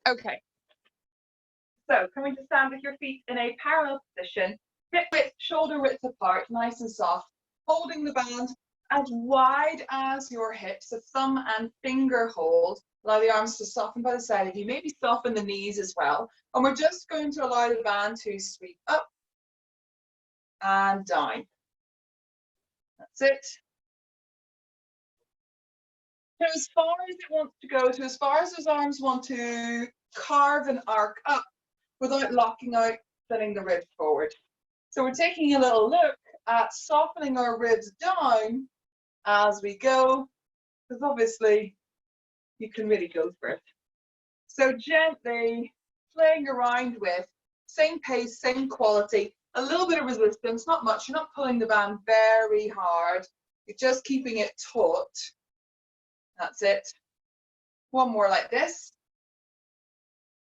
Okay. So coming to stand with your feet in a parallel position, hip width, shoulder width apart, nice and soft, holding the band as wide as your hips, a thumb and finger hold. Allow the arms to soften by the side of you, maybe soften the knees as well. And we're just going to allow the band to sweep up and down. That's it. So as far as it wants to go, so as far as those arms want to carve and arc up without locking out, sending the ribs forward. So we're taking a little look at softening our ribs down as we go, because obviously you can really go for it. So gently playing around with same pace, same quality, a little bit of resistance, not much. You're not pulling the band very hard. You're just keeping it taut. That's it. One more like this.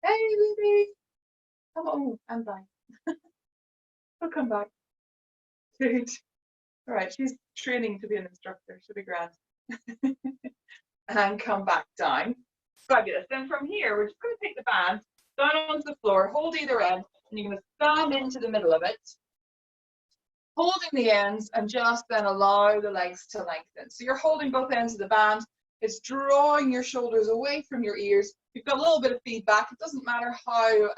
Hey, baby. Come on, and back. We'll come back. Good. All right, she's training to be an instructor. She'll be grand. And come back down. Fabulous. Then from here, we're just going to take the band down onto the floor, hold either end, and you're going to stand into the middle of it, holding the ends, and just then allow the legs to lengthen. So you're holding both ends of the band. It's drawing your shoulders away from your ears. You've got a little bit of feedback. It doesn't matter how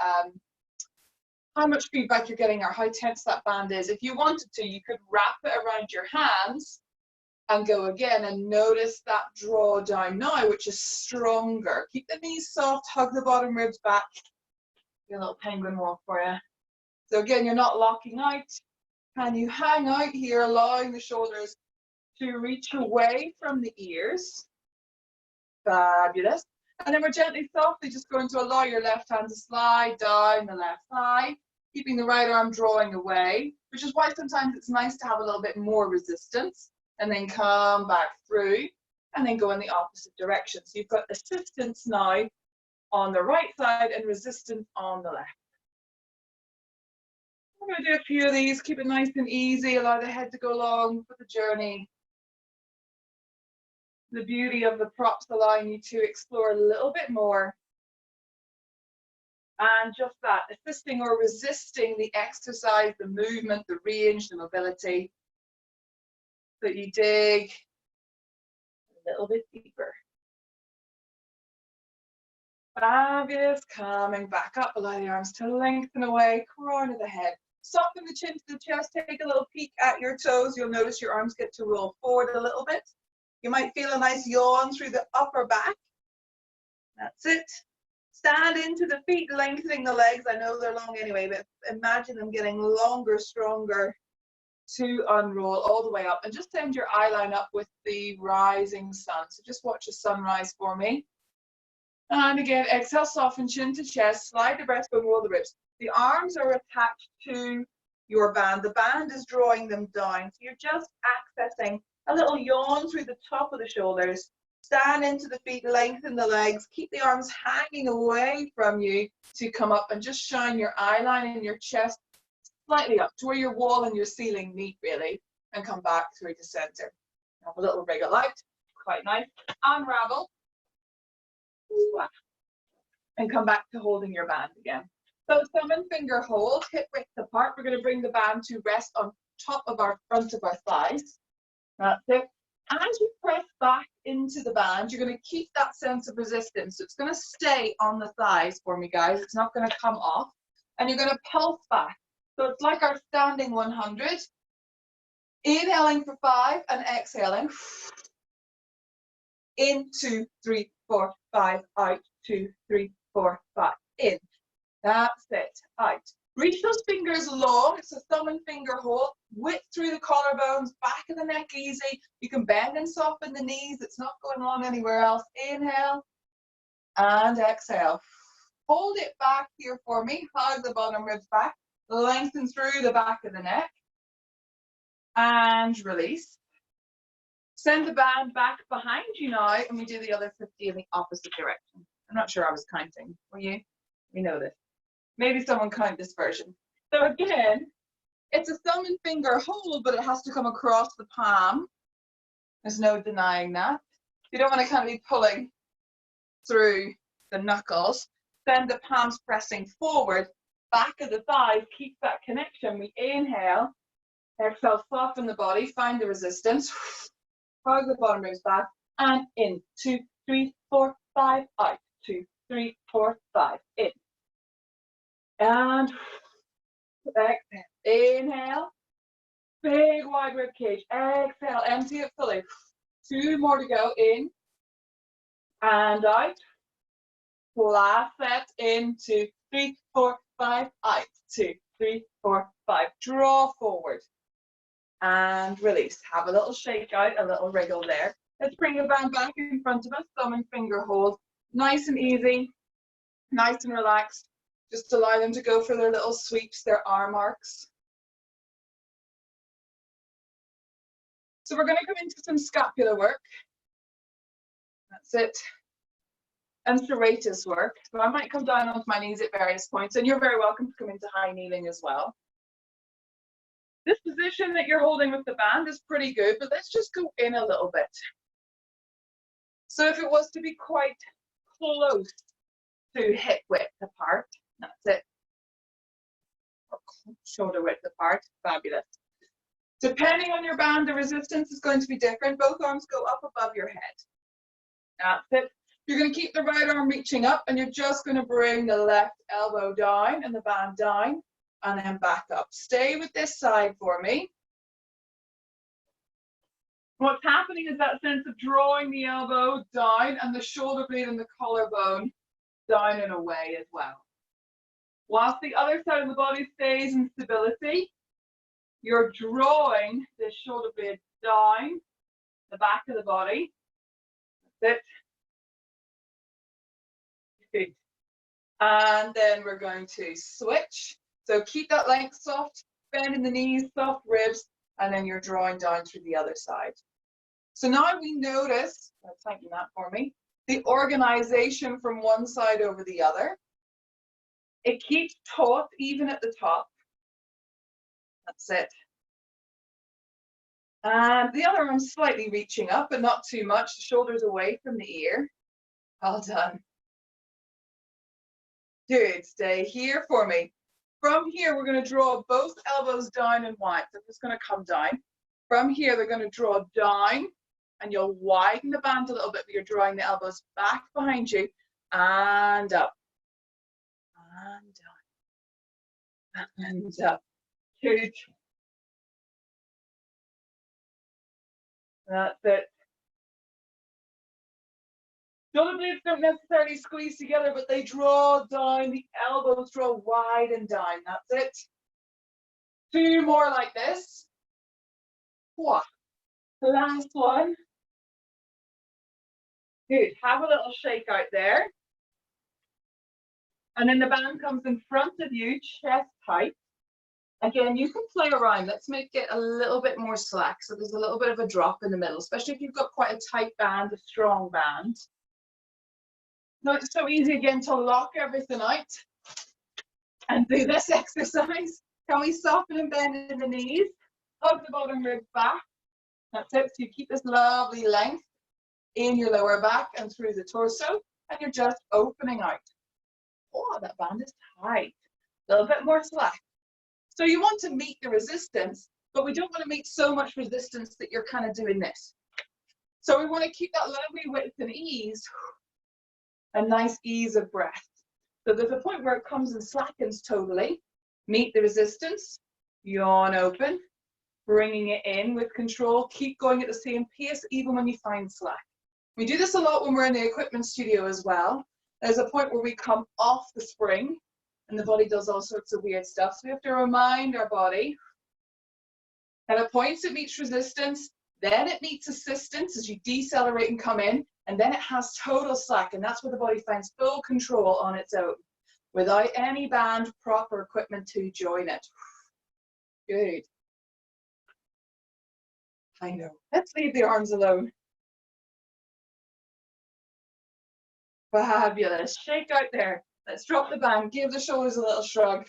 much feedback you're getting or how tense that band is. If you wanted to, you could wrap it around your hands and go again, and notice that draw down now, which is stronger. Keep the knees soft, hug the bottom ribs back. Do a little penguin walk for you. So again, you're not locking out. Can you hang out here, allowing the shoulders to reach away from the ears? Fabulous. And then we're gently, softly just going to allow your left hand to slide down the left thigh, keeping the right arm drawing away, which is why sometimes it's nice to have a little bit more resistance, and then come back through, and then go in the opposite direction. So you've got assistance now on the right side and resistance on the left. I'm going to do a few of these, keep it nice and easy, allow the head to go along for the journey. The beauty of the props allowing you to explore a little bit more. And just that, assisting or resisting the exercise, the movement, the range, the mobility. So you dig a little bit deeper. Fabulous. Coming back up, allow the arms to lengthen away, crown of the head. Soften the chin to the chest, take a little peek at your toes. You'll notice your arms get to roll forward a little bit. You might feel a nice yawn through the upper back. That's it. Stand into the feet, lengthening the legs. I know they're long anyway, but imagine them getting longer, stronger to unroll all the way up. And just send your eye line up with the rising sun. So just watch the sunrise for me. And again, exhale, soften chin to chest, slide the breastbone, roll the ribs. The arms are attached to your band. The band is drawing them down. So you're just accessing a little yawn through the top of the shoulders. Stand into the feet, lengthen the legs, keep the arms hanging away from you to come up, and just shine your eye line and your chest slightly up to where your wall and your ceiling meet, really, and come back through the center. Have a little wriggle out, quite nice. Unravel. And come back to holding your band again. So thumb and finger hold, hip width apart. We're going to bring the band to rest on top of our front of our thighs. That's it. As you press back into the band, you're going to keep that sense of resistance. So it's going to stay on the thighs for me, guys. It's not going to come off. And you're going to pulse back. So it's like our standing 100. Inhaling for 5 and exhaling. In, 2, 3, 4, 5. Out, 2, 3, 4, 5. In. That's it. Out. Reach those fingers long. It's a thumb and finger hold. Width through the collarbones, back of the neck easy. You can bend and soften the knees. It's not going on anywhere else. Inhale and exhale. Hold it back here for me. Hug the bottom ribs back. Lengthen through the back of the neck. And release. Send the band back behind you now, and we do the other 50 in the opposite direction. I'm not sure I was counting. Were you? We know this. Maybe someone count this version. So again, it's a thumb and finger hold, but it has to come across the palm. There's no denying that. You don't want to kind of be pulling through the knuckles. Send the palms pressing forward. Back of the thighs, keep that connection. We inhale. Exhale, soften the body. Find the resistance. Hug the bottom ribs back. And in. 2, 3, 4, 5. Out. 2, 3, 4, 5. In. And exhale. Inhale. Big wide rib cage. Exhale. Empty it fully. 2 more to go. In. And out. Last set. In. 2, 3, 4, 5. Out. 2, 3, 4, 5. Draw forward. And release. Have a little shake out, a little wriggle there. Let's bring the band back in front of us. Thumb and finger hold. Nice and easy. Nice and relaxed. Just allow them to go for their little sweeps, their arm arcs. So we're going to go into some scapular work. That's it. And serratus work. So I might come down onto my knees at various points, and you're very welcome to come into high kneeling as well. This position that you're holding with the band is pretty good, but let's just go in a little bit. So if it was to be quite close to hip width apart, that's it. Or shoulder width apart, fabulous. Depending on your band, the resistance is going to be different. Both arms go up above your head. That's it. You're going to keep the right arm reaching up, and you're just going to bring the left elbow down and the band down, and then back up. Stay with this side for me. What's happening is that sense of drawing the elbow down and the shoulder blade and the collarbone down and away as well. Whilst the other side of the body stays in stability, you're drawing the shoulder blade down, the back of the body. That's it. Good. And then we're going to switch. So keep that length soft, bend in the knees, soft ribs, and then you're drawing down through the other side. So now we notice, tighten that for me, the organization from one side over the other. It keeps taut even at the top. That's it. And the other arm's slightly reaching up, but not too much. The shoulders away from the ear. Well done. Good. Stay here for me. From here, we're going to draw both elbows down and wide. So it's going to come down. From here, they're going to draw down, and you'll widen the band a little bit, but you're drawing the elbows back behind you and up. And down. And up. Good. That's it. Shoulder blades don't necessarily squeeze together, but they draw down. The elbows draw wide and down. That's it. 2 more like this. Whoa. Last one. Good. Have a little shake out there. And then the band comes in front of you, chest tight. Again, you can play around. Let's make it a little bit more slack. So there's a little bit of a drop in the middle, especially if you've got quite a tight band, a strong band. Now it's so easy again to lock everything out and do this exercise. Can we soften and bend in the knees? Hug the bottom ribs back. That's it. So you keep this lovely length in your lower back and through the torso, and you're just opening out. Oh, that band is tight. A little bit more slack. So you want to meet the resistance, but we don't want to meet so much resistance that you're kind of doing this. So we want to keep that lovely width and ease, a nice ease of breath. So there's a point where it comes and slackens totally. Meet the resistance, yawn open, bringing it in with control. Keep going at the same pace even when you find slack. We do this a lot when we're in the equipment studio as well. There's a point where we come off the spring and the body does all sorts of weird stuff. So we have to remind our body. At a point it meets resistance, then it meets assistance as you decelerate and come in, and then it has total slack, and that's where the body finds full control on its own, without any band, prop, or equipment to join it. Good. I know. Let's leave the arms alone. Fabulous. Shake out there. Let's drop the band. Give the shoulders a little shrug.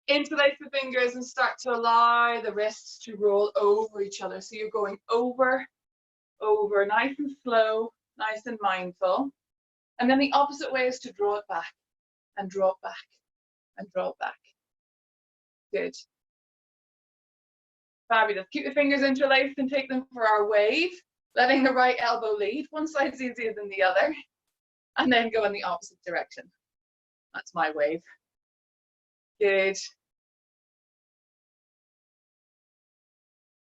Interlace the fingers and start to allow the wrists to roll over each other. So you're going over, over, nice and slow, nice and mindful. And then the opposite way is to draw it back and draw it back and draw it back. Good. Fabulous. Keep the fingers interlaced and take them for our wave, letting the right elbow lead. One side's easier than the other. And then go in the opposite direction. That's my wave. Good.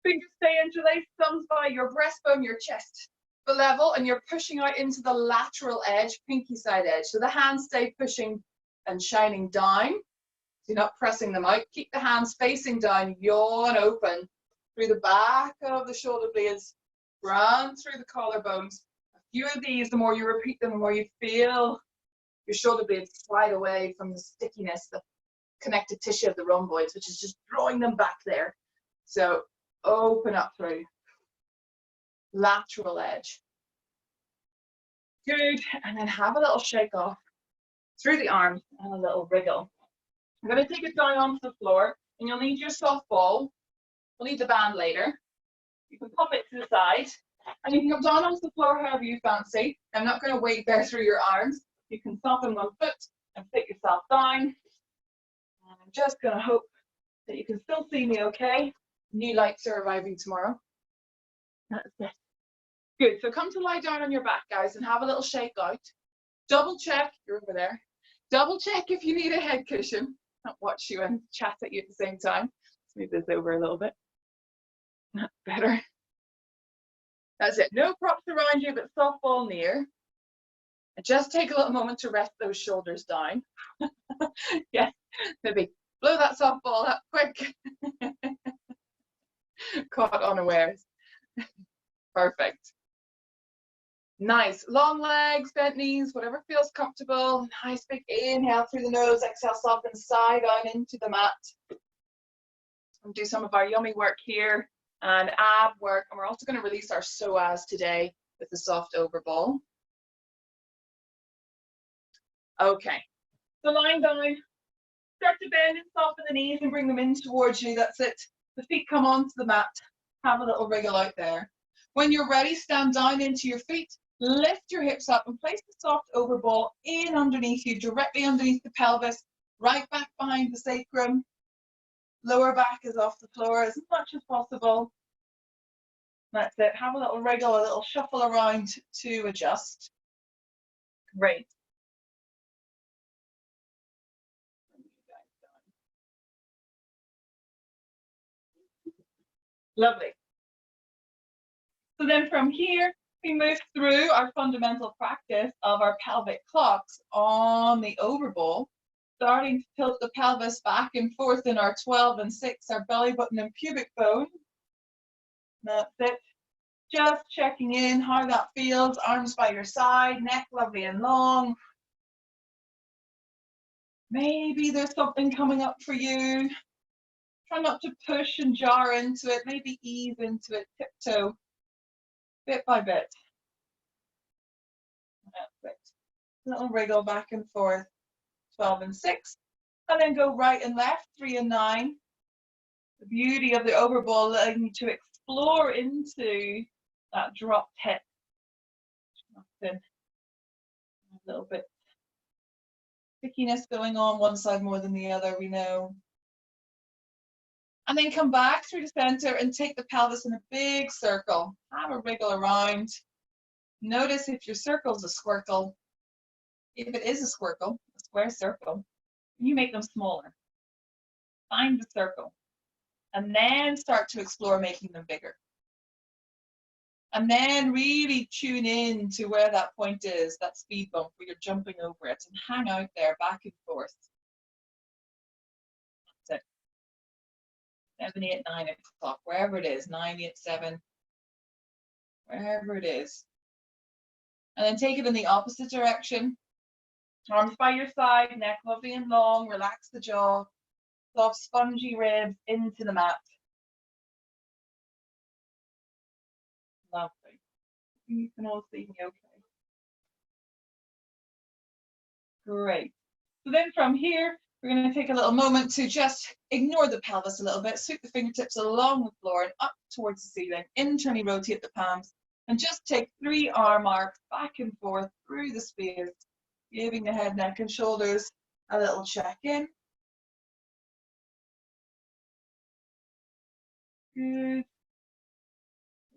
Fingers stay interlaced, thumbs by your breastbone, your chest level, and you're pushing out into the lateral edge, pinky side edge. So the hands stay pushing and shining down. You're not pressing them out. Keep the hands facing down, yawn open through the back of the shoulder blades, run through the collarbones. A few of these, the more you repeat them, the more you feel your shoulder blades slide away from the stickiness, the connective tissue of the rhomboids, which is just drawing them back there. So open up through lateral edge. Good. And then have a little shake off through the arms and a little wriggle. I'm going to take it down onto the floor, and you'll need your soft ball. We'll need the band later. You can pop it to the side, and you can come down onto the floor however you fancy. I'm not going to wait there through your arms. You can soften one foot and sit yourself down. And I'm just going to hope that you can still see me okay. New lights are arriving tomorrow. That's it. Good. So come to lie down on your back, guys, and have a little shake out. Double check. You're over there. Double check if you need a head cushion. Not watch you and chat at you at the same time. Let's move this over a little bit. That's better. That's it. No props around you, but softball near. And just take a little moment to rest those shoulders down. Yes, maybe blow that softball up quick. Caught unawares. Perfect. Nice. Long legs, bent knees, whatever feels comfortable. Nice big inhale through the nose, exhale, soften side on into the mat. And do some of our yummy work here and ab work. And we're also going to release our psoas today with the soft over ball. Okay. So lying down, start to bend and soften the knees and bring them in towards you. That's it. The feet come onto the mat. Have a little wriggle out there. When you're ready, stand down into your feet. Lift your hips up and place the soft over ball in underneath you, directly underneath the pelvis, right back behind the sacrum. Lower back is off the floor as much as possible. That's it. Have a little wriggle, a little shuffle around to adjust. Great. Lovely. So then from here, we move through our fundamental practice of our pelvic clocks on the over ball, starting to tilt the pelvis back and forth in our 12 and 6, our belly button and pubic bone. That's it. Just checking in how that feels. Arms by your side, neck lovely and long. Maybe there's something coming up for you. Try not to push and jar into it. Maybe ease into it, tiptoe, bit by bit. That's it. Little wriggle back and forth, 12 and 6. And then go right and left, 3 and 9. The beauty of the over ball letting you to explore into that dropped hip. A little bit stickiness going on one side more than the other, we know. And then come back through the center and take the pelvis in a big circle. Have a wriggle around. Notice if your circle's a squircle. If it is a squircle, a square circle, you make them smaller. Find the circle. And then start to explore making them bigger. And then really tune in to where that point is, that speed bump where you're jumping over it, and hang out there back and forth. That's it. 7, 8, 9 o'clock, wherever it is, 9, 8, 7, wherever it is. And then take it in the opposite direction. Arms by your side, neck lovely and long, relax the jaw, soft spongy ribs into the mat. Lovely. You can all see me okay. Great. So then from here, we're going to take a little moment to just ignore the pelvis a little bit, sweep the fingertips along the floor and up towards the ceiling, internally rotate the palms, And just take 3 arm arcs back and forth through the space, giving the head, neck, and shoulders a little check-in. Good.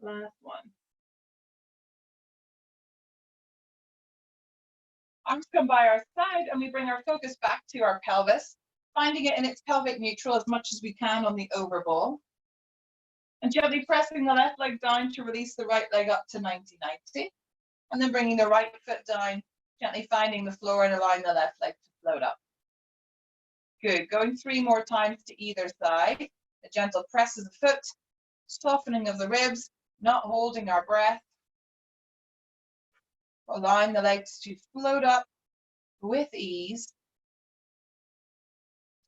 Last one. Arms come by our side and we bring our focus back to our pelvis, finding it in its pelvic neutral as much as we can on the overball. And gently pressing the left leg down to release the right leg up to 90-90. And then bringing the right foot down, gently finding the floor and allowing the left leg to float up. Good. Going 3 more times to either side. A gentle press of the foot, softening of the ribs, not holding our breath. Allowing the legs to float up with ease.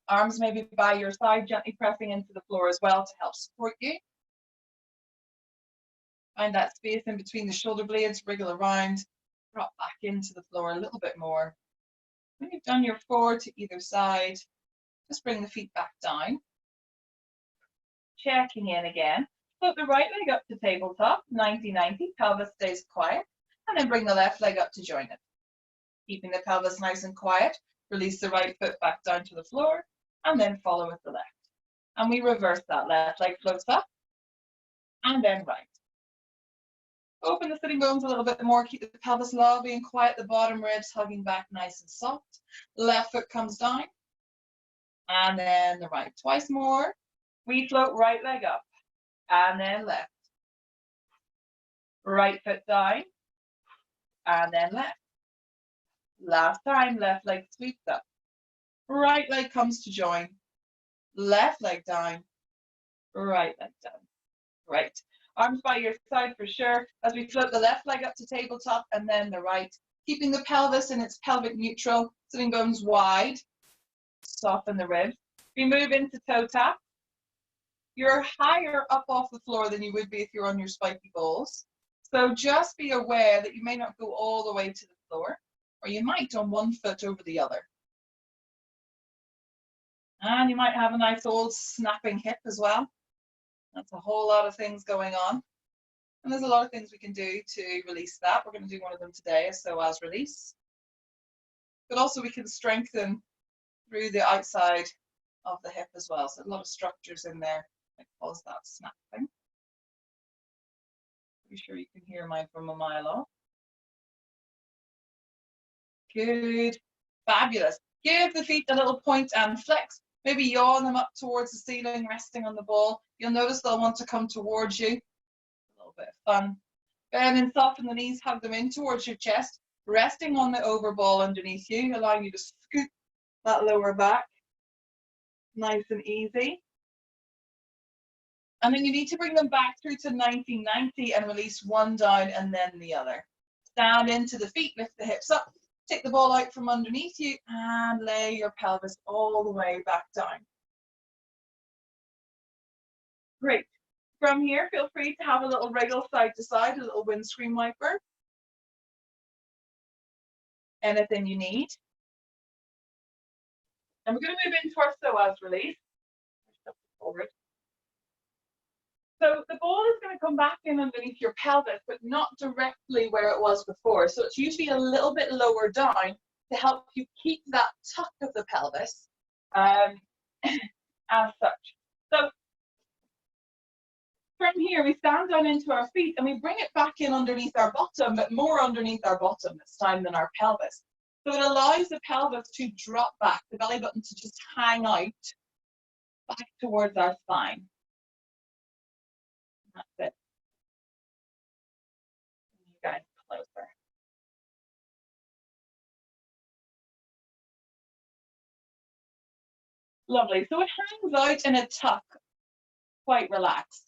Arms maybe by your side, gently pressing into the floor as well to help support you. Find that space in between the shoulder blades, wriggle around, drop back into the floor a little bit more. When you've done your 4 to either side, just bring the feet back down. Checking in again. Put the right leg up to tabletop, 90-90, pelvis stays quiet, and then bring the left leg up to join it. Keeping the pelvis nice and quiet, release the right foot back down to the floor, and then follow with the left. And we reverse that. Left leg floats up, and then right. Open the sitting bones a little bit more, keep the pelvis lobbying quiet, the bottom ribs hugging back nice and soft. Left foot comes down, and then the right. Twice more. We float right leg up, and then left. Right foot down, and then left. Last time, left leg sweeps up. Right leg comes to join. Left leg down, right leg down. Right. Arms by your side for sure, as we float the left leg up to tabletop and then the right, keeping the pelvis in its pelvic neutral, sitting bones wide, soften the ribs. We move into toe tap. You're higher up off the floor than you would be if you're on your spiky balls. So just be aware that you may not go all the way to the floor, or you might on one foot over the other. And you might have a nice old snapping hip as well. That's a whole lot of things going on. And there's a lot of things we can do to release that. We're going to do one of them today, so as release. But also we can strengthen through the outside of the hip as well. So a lot of structures in there that cause that snapping. Be sure you can hear mine from a mile off. Good. Fabulous. Give the feet a little point and flex. Maybe yaw them up towards the ceiling, resting on the ball. You'll notice they'll want to come towards you. A little bit of fun. Bend and soften the knees, hug them in towards your chest, resting on the overball underneath you, allowing you to scoop that lower back. Nice and easy. And then you need to bring them back through to 90-90 and release one down and then the other. Stand into the feet, lift the hips up. Take the ball out from underneath you and lay your pelvis all the way back down. Great. From here, feel free to have a little wriggle side to side, a little windscreen wiper. Anything you need. And we're going to move into our psoas release. Forward. So the ball is going to come back in underneath your pelvis, but not directly where it was before. So it's usually a little bit lower down to help you keep that tuck of the pelvis as such. So from here, we stand down into our feet and we bring it back in underneath our bottom, but more underneath our bottom this time than our pelvis. So it allows the pelvis to drop back, the belly button to just hang out back towards our spine. That's it. You guys closer. Lovely. So it hangs out in a tuck, quite relaxed.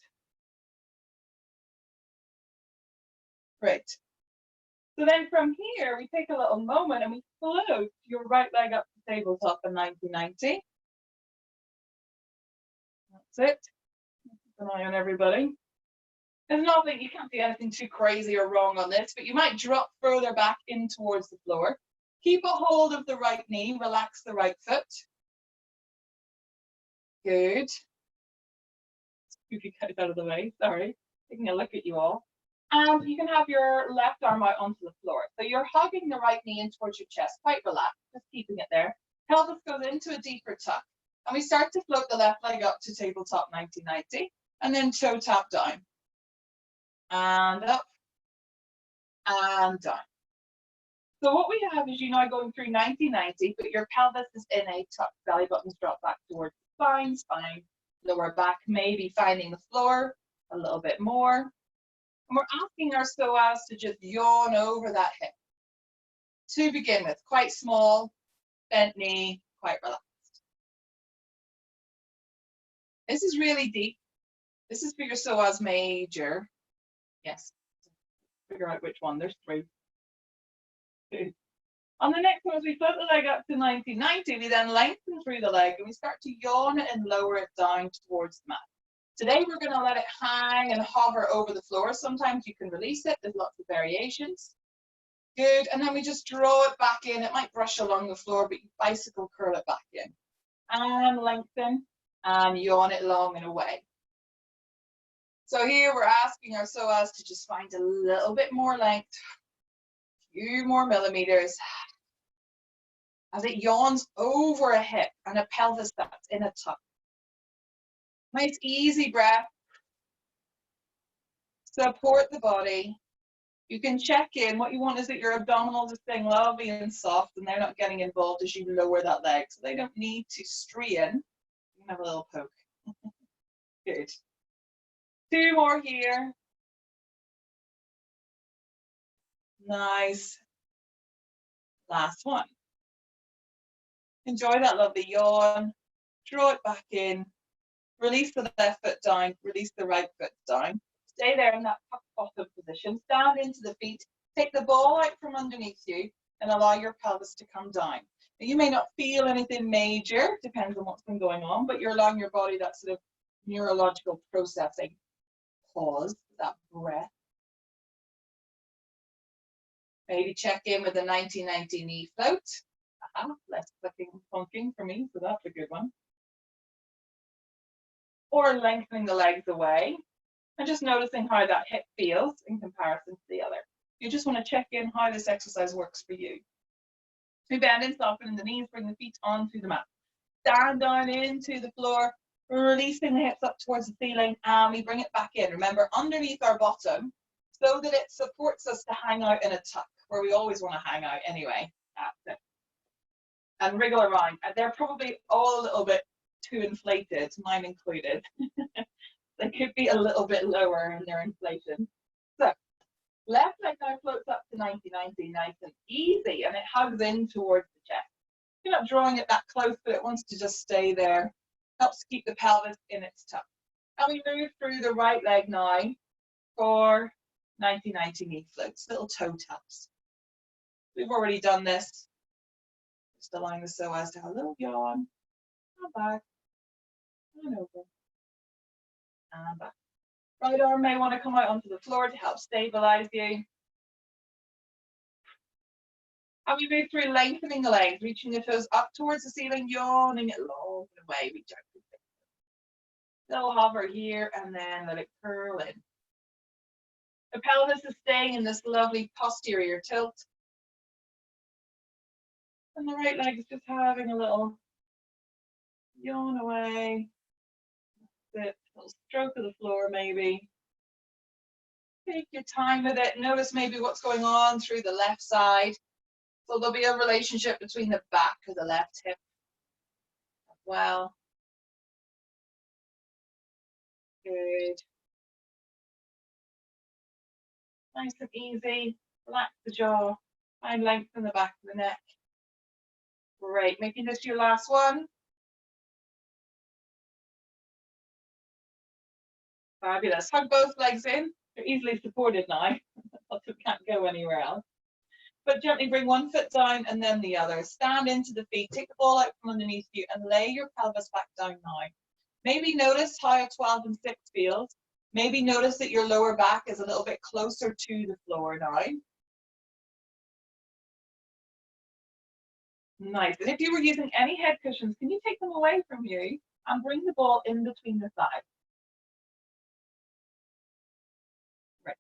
Great. So then from here, we take a little moment and we float your right leg up to tabletop in 90-90. That's it. Keep an eye on everybody. There's nothing, you can't do anything too crazy or wrong on this, but you might drop further back in towards the floor. Keep a hold of the right knee, relax the right foot. Good. Scoop you guys out of the way, sorry. Taking a look at you all. And you can have your left arm out onto the floor. So you're hugging the right knee in towards your chest, quite relaxed, just keeping it there. Pelvis goes into a deeper tuck. And we start to float the left leg up to tabletop 90-90, and then toe tap down. And up, and down. So what we have is you now going through 90-90, but your pelvis is in a tuck. Belly buttons drop back towards the spine, lower back, maybe finding the floor a little bit more. And we're asking our psoas to just yawn over that hip. To begin with, quite small, bent knee, quite relaxed. This is really deep. This is for your psoas major. Yes. Figure out which one. There's 3. 2. On the next one, as we float the leg up to 90-90, we then lengthen through the leg and we start to yawn it and lower it down towards the mat. Today, we're going to let it hang and hover over the floor. Sometimes you can release it. There's lots of variations. Good. And then we just draw it back in. It might brush along the floor, but you bicycle curl it back in. And lengthen and yawn it long and away. So here we're asking our psoas to just find a little bit more length, a few more millimeters, as it yawns over a hip and a pelvis that's in a tuck. Nice easy breath. Support the body. You can check in. What you want is that your abdominals are staying lovely and soft and they're not getting involved as you lower that leg. So they don't need to strain. You can have a little poke. Good. 2 more here. Nice. Last one. Enjoy that lovely yawn. Draw it back in. Release the left foot down. Release the right foot down. Stay there in that tuck bottom position. Stand into the feet. Take the ball out from underneath you and allow your pelvis to come down. Now, you may not feel anything major, depends on what's been going on, but you're allowing your body that sort of neurological processing. Pause, that breath. Maybe check in with a 90-90 knee float. Less clicking and plunking for me, so that's a good one. Or lengthening the legs away and just noticing how that hip feels in comparison to the other. You just want to check in how this exercise works for you. We bend and soften in the knees, bring the feet onto the mat. Stand down into the floor, releasing the hips up towards the ceiling, and we bring it back in. Remember, underneath our bottom, so that it supports us to hang out in a tuck, where we always want to hang out anyway. That's it. And wriggle around. They're probably all a little bit too inflated, mine included. They could be a little bit lower in their inflation. So, left leg now floats up to 90-90, nice and easy, and it hugs in towards the chest. You're not drawing it that close, but it wants to just stay there. Helps keep the pelvis in its tuck. And we move through the right leg now for 90-90 knee floats, little toe taps. We've already done this. Just allowing the psoas to have a little yawn. And back. And over. And back. Right arm may want to come out onto the floor to help stabilize you. And we move through lengthening the legs, reaching the toes up towards the ceiling, yawning it long and away. Reach out to the little hover here and then let it curl in. The pelvis is staying in this lovely posterior tilt. And the right leg is just having a little yawn away. That's it. A little stroke of the floor maybe. Take your time with it. Notice maybe what's going on through the left side. So there'll be a relationship between the back of the left hip as well. Good. Nice and easy. Relax the jaw. Find length in the back of the neck. Great. Making this your last one. Fabulous. Hug both legs in. They're easily supported now. Also can't go anywhere else. But gently bring one foot down and then the other. Stand into the feet. Take the ball out from underneath you and lay your pelvis back down now. Maybe notice how a 12 and 6 feels. Maybe notice that your lower back is a little bit closer to the floor now. Nice. And if you were using any head cushions, can you take them away from you and bring the ball in between the thighs? Right.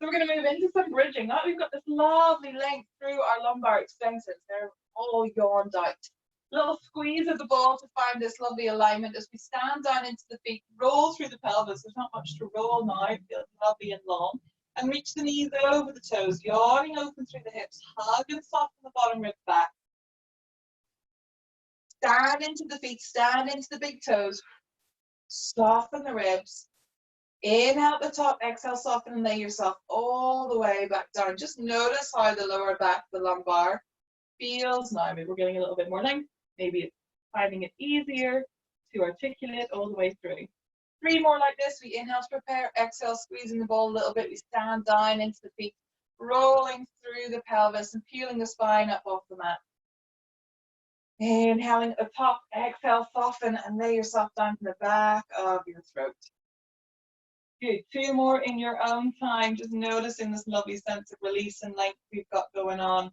So we're going to move into some bridging. Now we've got this lovely length through our lumbar extensors. They're all yawned out. Little squeeze of the ball to find this lovely alignment as we stand down into the feet, roll through the pelvis. There's not much to roll now. It feels lovely and long. And reach the knees over the toes, yawning open through the hips. Hug and soften the bottom ribs back. Stand into the feet, stand into the big toes. Soften the ribs. Inhale at the top, exhale, soften and lay yourself all the way back down. Just notice how the lower back, the lumbar, feels now. Maybe we're getting a little bit more length. Maybe it's finding it easier to articulate all the way through. 3 more like this. We inhale to prepare, exhale, squeezing the ball a little bit. We stand down into the feet, rolling through the pelvis and peeling the spine up off the mat. Inhaling at the top, exhale, soften and lay yourself down to the back of your throat. Good. 2 more in your own time, just noticing this lovely sense of release and length we've got going on.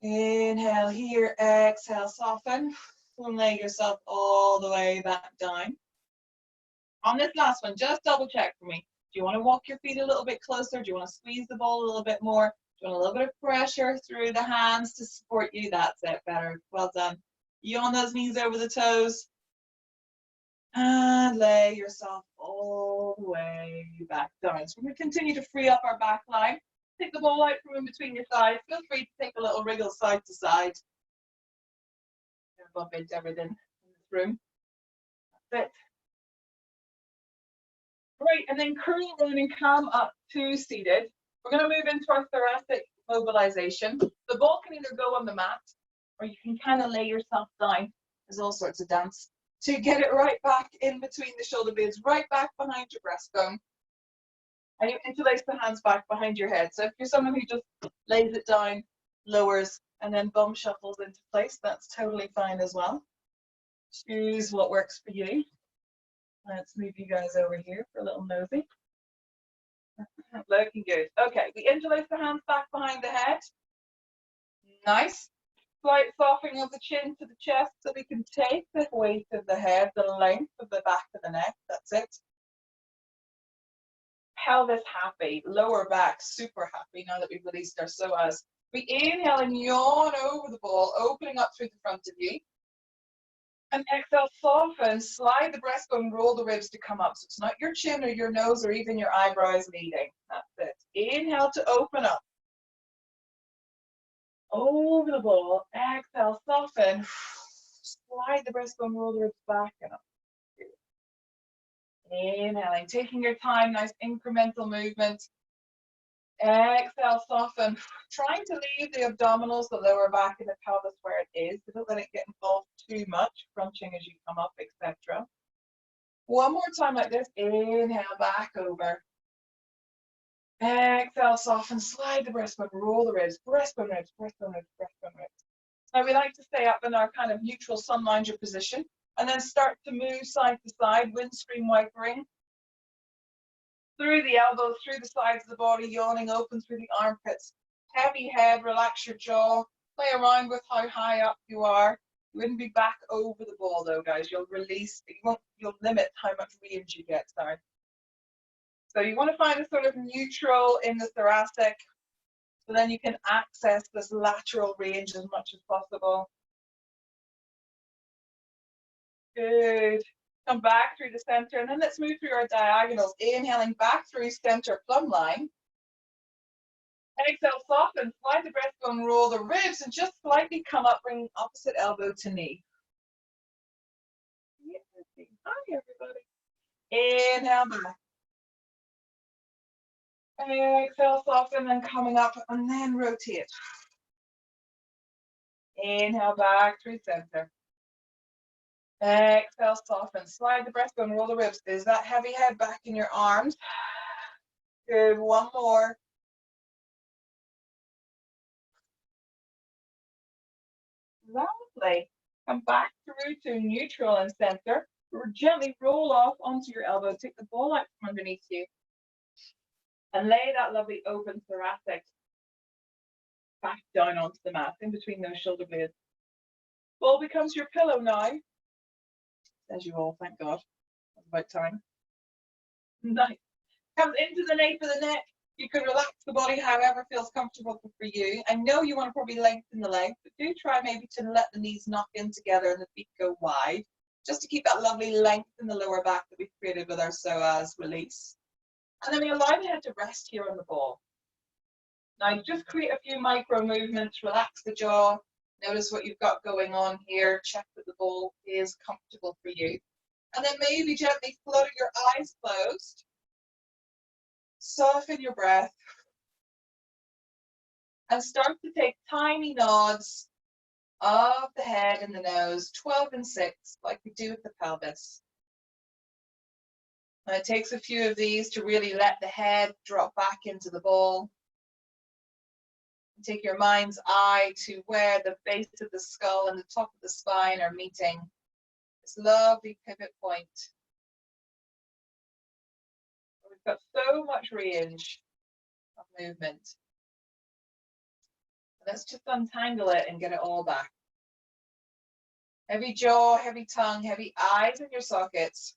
Inhale here, exhale, soften, and lay yourself all the way back down. On this last one, just double check for me. Do you want to walk your feet a little bit closer? Do you want to squeeze the ball a little bit more? Do you want a little bit of pressure through the hands to support you? That's it, better. Well done. Yawn those knees over the toes. And lay yourself all the way back down. So we're going to continue to free up our back line. Take the ball out from in between your thighs. Feel free to take a little wriggle side to side. Bump into everything in this room. That's it. Great, and then curl around and come up to seated. We're going to move into our thoracic mobilization. The ball can either go on the mat, or you can kind of lay yourself down. There's all sorts of dance to get it right back in between the shoulder blades, right back behind your breastbone. And you interlace the hands back behind your head. So if you're someone who just lays it down, lowers, and then bum shuffles into place, that's totally fine as well. Choose what works for you. Let's move you guys over here for a little nosy. Looking good. Okay, we interlace the hands back behind the head. Nice. Slight softening of the chin to the chest so we can take the weight of the head, the length of the back of the neck. That's it. Pelvis happy, lower back super happy now that we've released our psoas. We inhale and yawn over the ball, opening up through the front of you. And exhale, soften, slide the breastbone, roll the ribs to come up. So it's not your chin or your nose or even your eyebrows leading. That's it. Inhale to open up. Over the ball. Exhale, soften. Slide the breastbone, roll the ribs back and up. Inhaling, taking your time, nice incremental movement. Exhale, soften. Trying to leave the abdominals, the lower back and the pelvis where it is. Don't let it get involved too much, crunching as you come up, etc. One more time like this. Inhale, back over. Exhale, soften. Slide the breastbone, roll the ribs. Breastbone ribs, breastbone ribs, breastbone ribs. Now we like to stay up in our kind of neutral sun lounger position and then start to move side to side, windscreen wipering. Through the elbows, through the sides of the body, yawning open through the armpits. Heavy head, relax your jaw. Play around with how high up you are. You wouldn't be back over the ball though, guys. You'll release, you'll limit how much range you get, sorry. So you want to find a sort of neutral in the thoracic, so then you can access this lateral range as much as possible. Good. Come back through the center, and then let's move through our diagonals. Inhaling back through center plumb line. Exhale, soften, slide the breastbone, roll the ribs, and just slightly come up, bring opposite elbow to knee. Hi, everybody. Inhale back. Exhale, soften, and coming up, and then rotate. Inhale back through center. Exhale, soften, slide the breastbone, roll the ribs. Is that heavy head back in your arms? Good, one more. Lovely. Come back through to neutral and center. Gently roll off onto your elbow. Take the ball out from underneath you. And lay that lovely open thoracic back down onto the mat, in between those shoulder blades. Ball becomes your pillow now. As you all, thank God. That's about time. Nice. Comes into the nape of the neck. You can relax the body however feels comfortable for you. I know you want to probably lengthen the legs, but do try maybe to let the knees knock in together and the feet go wide, just to keep that lovely length in the lower back that we've created with our psoas release. And then we allow the head to rest here on the ball. Now just create a few micro movements, relax the jaw, notice what you've got going on here, check that the ball is comfortable for you. And then maybe gently flutter your eyes closed. Soften your breath and start to take tiny nods of the head and the nose, 12 and 6, like we do with the pelvis. And it takes a few of these to really let the head drop back into the ball. Take your mind's eye to where the base of the skull and the top of the spine are meeting. This lovely pivot point. We've got so much range of movement. Let's just untangle it and get it all back. Heavy jaw, heavy tongue, heavy eyes in your sockets.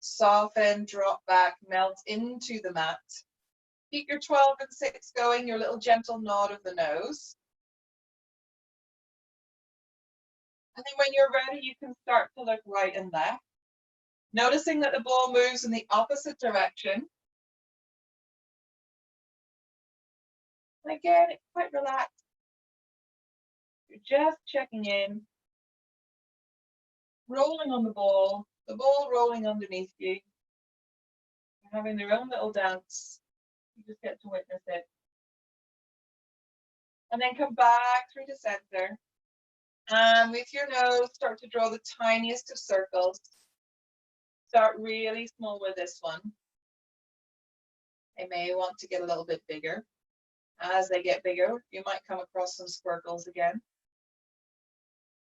Soften, drop back, melt into the mat. Keep your 12 and 6 going, your little gentle nod of the nose. And then when you're ready, you can start to look right and left. Noticing that the ball moves in the opposite direction. And again, it's quite relaxed. You're just checking in. Rolling on the ball rolling underneath you. You're having their own little dance. You just get to witness it. And then come back through the center. And with your nose, start to draw the tiniest of circles. Start really small with this one. They may want to get a little bit bigger. As they get bigger, you might come across some squircles again.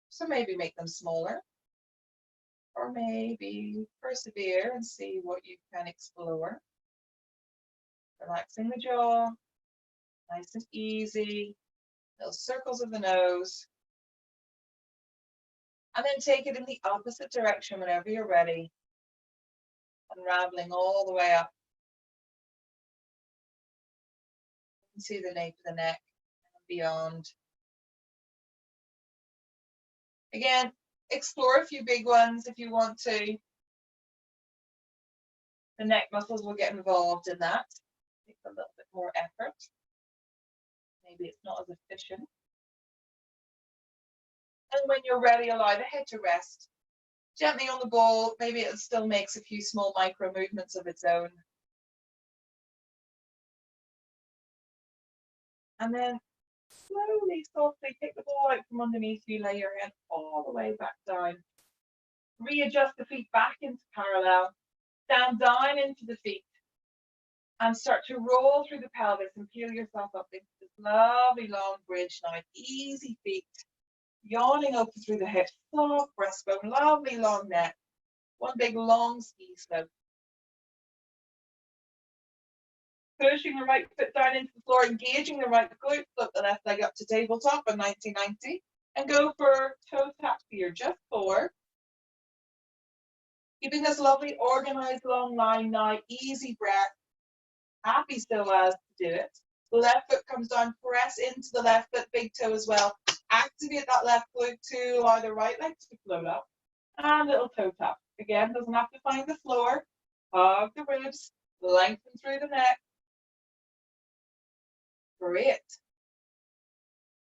So maybe make them smaller. Or maybe persevere and see what you can explore. Relaxing the jaw, nice and easy, little circles of the nose. And then take it in the opposite direction whenever you're ready. Unraveling all the way up. Into the nape of the neck and beyond. Again, explore a few big ones if you want to. The neck muscles will get involved in that. Take a little bit more effort. Maybe it's not as efficient. And when you're ready, allow the head to rest. Gently on the ball, maybe it still makes a few small micro movements of its own. And then slowly, softly take the ball out from underneath you, lay your head all the way back down. Readjust the feet back into parallel. Stand down into the feet. And start to roll through the pelvis and peel yourself up into this lovely long bridge now. Easy feet. Yawning open through the hips. Soft breastbone. Lovely long neck. One big long ski slope. Pushing the right foot down into the floor, engaging the right glute, flip the left leg up to tabletop on 90-90, and go for toe taps here, just 4. Keeping this lovely organized long line now, easy breath, happy so as to do it. The left foot comes down, press into the left foot, big toe as well. Activate that left glute to allow the right leg to float up. And little toe tap. Again, doesn't have to find the floor. Hug the ribs, lengthen through the neck. Great.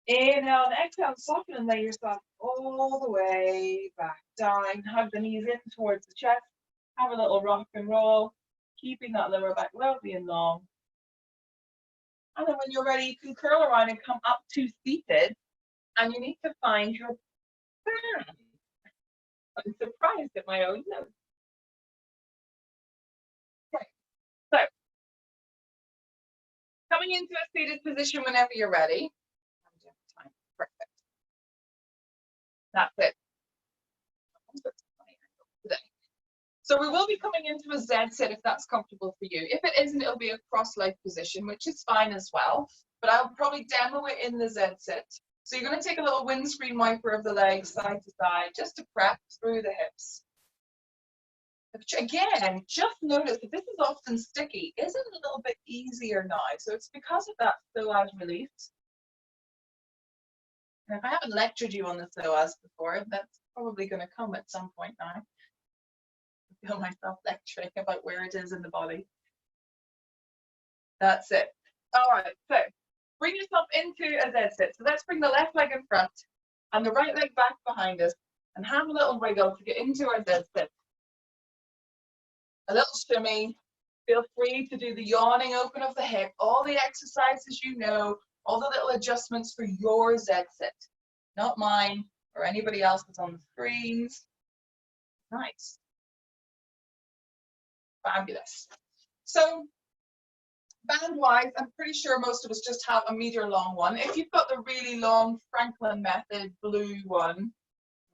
Inhale and exhale, soften and lay yourself all the way back down. Hug the knees in towards the chest. Have a little rock and roll, keeping that lower back lovely and long. And then when you're ready, you can curl around and come up to seated. And you need to find your balance. I'm surprised at my own notes. Okay, so coming into a seated position whenever you're ready. Perfect. That's it. So we will be coming into a Z sit if that's comfortable for you. If it isn't, it'll be a cross-leg position, which is fine as well. But I'll probably demo it in the Z sit. So you're going to take a little windscreen wiper of the legs side to side just to prep through the hips. Again, just notice that this is often sticky. Is it a little bit easier now? So it's because of that psoas release. And if I haven't lectured you on the psoas before, that's probably going to come at some point now. I feel myself lecturing about where it is in the body. That's it. All right, so bring yourself into a Z sit. So let's bring the left leg in front and the right leg back behind us and have a little wriggle to get into our Z sit. A little shimmy. Feel free to do the yawning open of the hip, all the exercises you know, all the little adjustments for your Z sit, not mine or anybody else that's on the screens. Nice. Fabulous. So band-wise, I'm pretty sure most of us just have a meter long one. If you've got the really long Franklin Method blue one,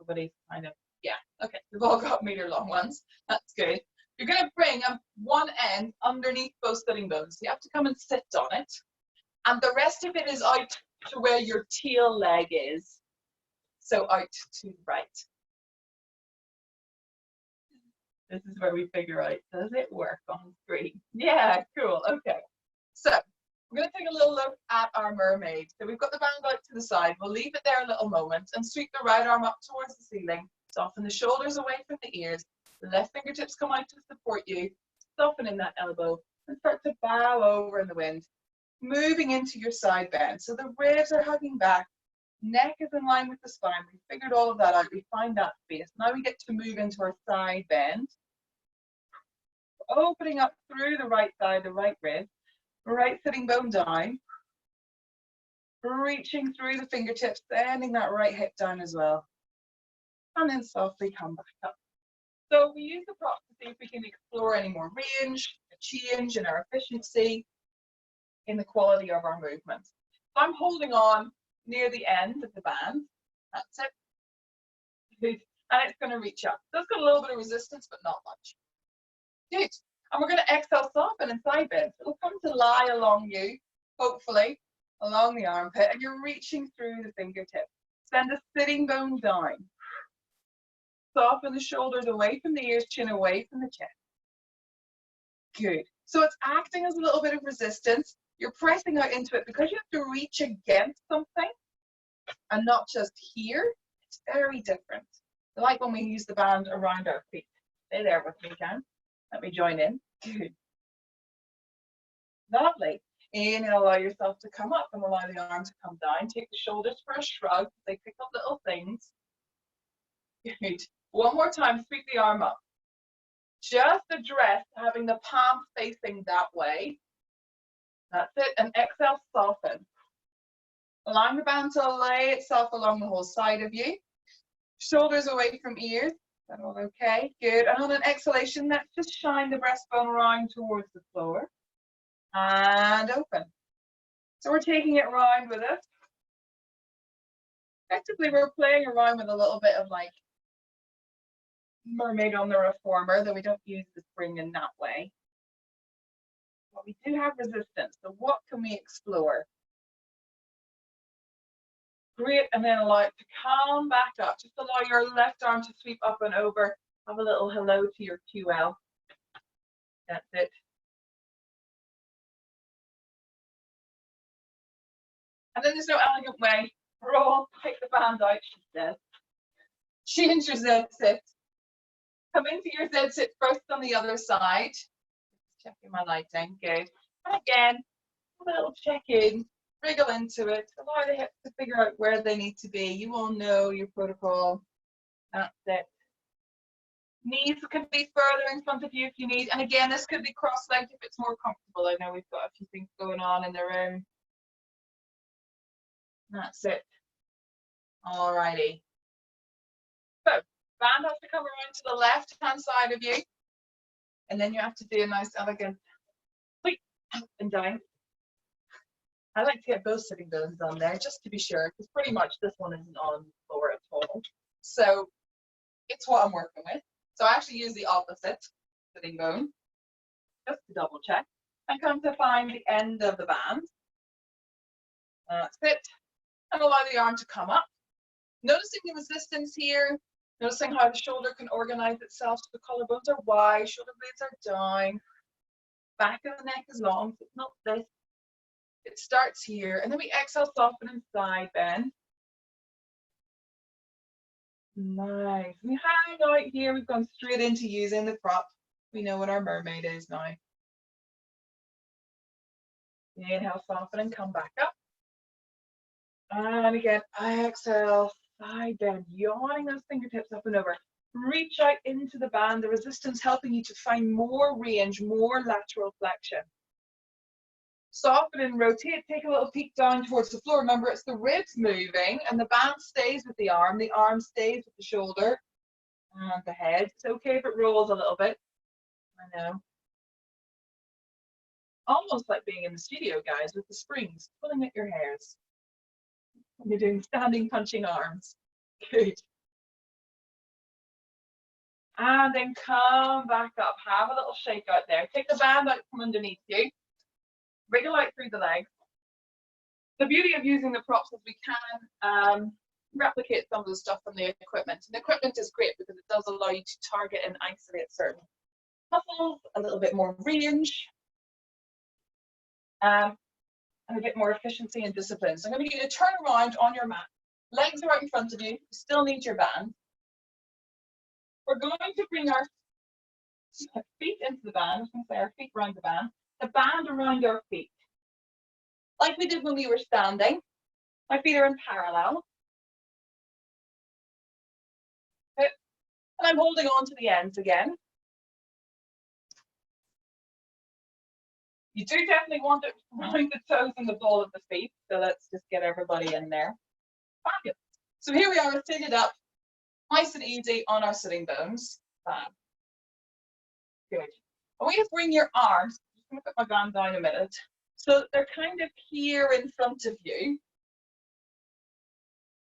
everybody's kind of, yeah, okay, we've all got meter long ones. That's good. You're going to bring one end underneath both sitting bones. You have to come and sit on it. And the rest of it is out to where your tail leg is. So out to the right. This is where we figure out, does it work on screen? Yeah, cool, okay. So we're going to take a little look at our mermaid. So we've got the band out to the side. We'll leave it there a little moment and sweep the right arm up towards the ceiling. Soften the shoulders away from the ears. The left fingertips come out to support you. Soften in that elbow and start to bow over in the wind. Moving into your side bend. So the ribs are hugging back. Neck is in line with the spine. We figured all of that out. We find that space. Now we get to move into our side bend. Opening up through the right side, the right rib. Right sitting bone down. Reaching through the fingertips, bending that right hip down as well. And then softly come back up. So we use the props to see if we can explore any more range, a change in our efficiency, in the quality of our movements. So I'm holding on near the end of the band. That's it. Good. And it's going to reach up. So it's got a little bit of resistance, but not much. Good. And we're going to exhale, soften and side bend. It'll come to lie along you, hopefully, along the armpit, and you're reaching through the fingertips. Send the sitting bone down. Soften the shoulders away from the ears, chin away from the chest. Good. So it's acting as a little bit of resistance. You're pressing out into it because you have to reach against something and not just here. It's very different. Like when we use the band around our feet. Stay there with me, Jan. Let me join in. Good. Lovely. Inhale, allow yourself to come up and allow the arm to come down. Take the shoulders for a shrug. They pick up little things. Good. One more time, sweep the arm up. Just address having the palm facing that way. That's it. And exhale, soften. Allowing the band to lay itself along the whole side of you. Shoulders away from ears. Is that all okay? Good. And on an exhalation, let's just shine the breastbone around towards the floor. And open. So we're taking it round with us. Effectively, we're playing around with a little bit of like mermaid on the reformer, though we don't use the spring in that way. But we do have resistance. So what can we explore? Great, and then allow it to come back up. Just allow your left arm to sweep up and over. Have a little hello to your QL. That's it. And then there's no elegant way. Roll, take the band out, she says. Change your Z sit. Come into your Z sit first on the other side. Checking my lighting, good. And again, a little check-in. Wriggle into it. Allow the hips to figure out where they need to be. You all know your protocol. That's it. Knees can be further in front of you if you need. And again, this could be cross-legged if it's more comfortable. I know we've got a few things going on in the room. That's it. Alrighty. So, band has to come around to the left-hand side of you. And then you have to do a nice, elegant sweep up and down. I like to get both sitting bones on there just to be sure, because pretty much this one isn't on the floor at all. So it's what I'm working with. So I actually use the opposite sitting bone, just to double check. And come to find the end of the band. That's it. And allow the arm to come up. Noticing the resistance here, Noticing how the shoulder can organize itself so the collarbones are wide, shoulder blades are down, back of the neck is long, so it's not this. It starts here, and then we exhale, soften and side bend. Nice. We hang out here. We've gone straight into using the prop. We know what our mermaid is now. Inhale, soften and come back up. And again, exhale, side bend, yawning those fingertips up and over. Reach out into the band, the resistance helping you to find more range, more lateral flexion. Soften and rotate, take a little peek down towards the floor. Remember, it's the ribs moving and the band stays with the arm stays with the shoulder and the head. It's okay if it rolls a little bit. I know. Almost like being in the studio, guys, with the springs, pulling at your hairs. You're doing standing punching arms. Good. And then come back up. Have a little shake out there. Take the band out from underneath you. Wriggle out through the legs. The beauty of using the props is we can replicate some of the stuff from the equipment. And the equipment is great because it does allow you to target and isolate certain muscles, a little bit more range, and a bit more efficiency and discipline. So I'm going to get you to turn around on your mat. Legs are out in front of you. You still need your band. We're going to bring our feet into the band. I was going to say our feet around the band around our feet. Like we did when we were standing. My feet are in parallel. Okay. And I'm holding on to the ends again. You do definitely want it around the toes and the ball of the feet. So let's just get everybody in there. Fabulous. So here we are, seated up, nice and easy on our sitting bones. Fab. Good. And we just bring your arms, I'm just going to put my band down a minute. So they're kind of here in front of you,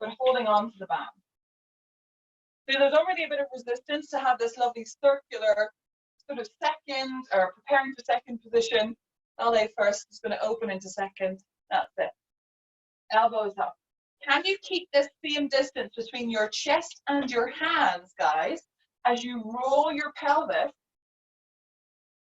but holding on to the band. So there's already a bit of resistance to have this lovely circular sort of second, or preparing for second position. Ballet first, it's going to open into second. That's it. Elbows up. Can you keep this same distance between your chest and your hands, guys, as you roll your pelvis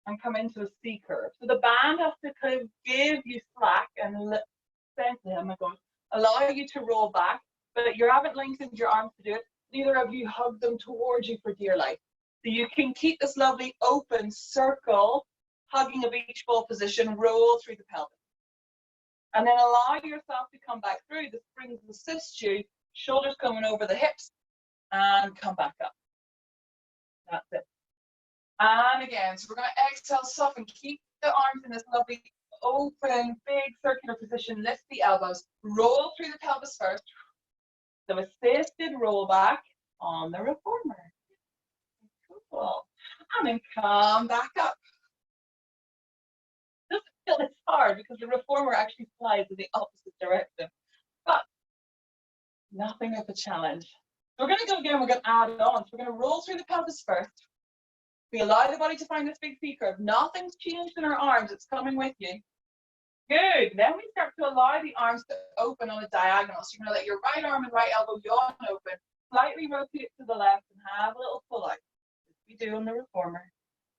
and come into a C curve? So the band has to kind of give you slack and oh my God, allow you to roll back, but you haven't lengthened your arms to do it. Neither of you hug them towards you for dear life. So you can keep this lovely open circle, hugging a beach ball position, roll through the pelvis. And then allow yourself to come back through. The springs assist you, shoulders coming over the hips, and come back up. That's it. And again, so we're going to exhale, soften, keep the arms in this lovely open, big circular position. Lift the elbows, roll through the pelvis first. So assisted roll back on the reformer. Cool. And then come back up. Doesn't feel this hard because the reformer actually flies in the opposite direction, but nothing of a challenge. So we're going to go again. We're going to add on. So we're going to roll through the pelvis first. We allow the body to find this big C curve. Nothing's changed in our arms. It's coming with you. Good. Then we start to allow the arms to open on a diagonal. So you're going to let your right arm and right elbow yawn open. Slightly rotate to the left and have a little pull out. As we do on the reformer.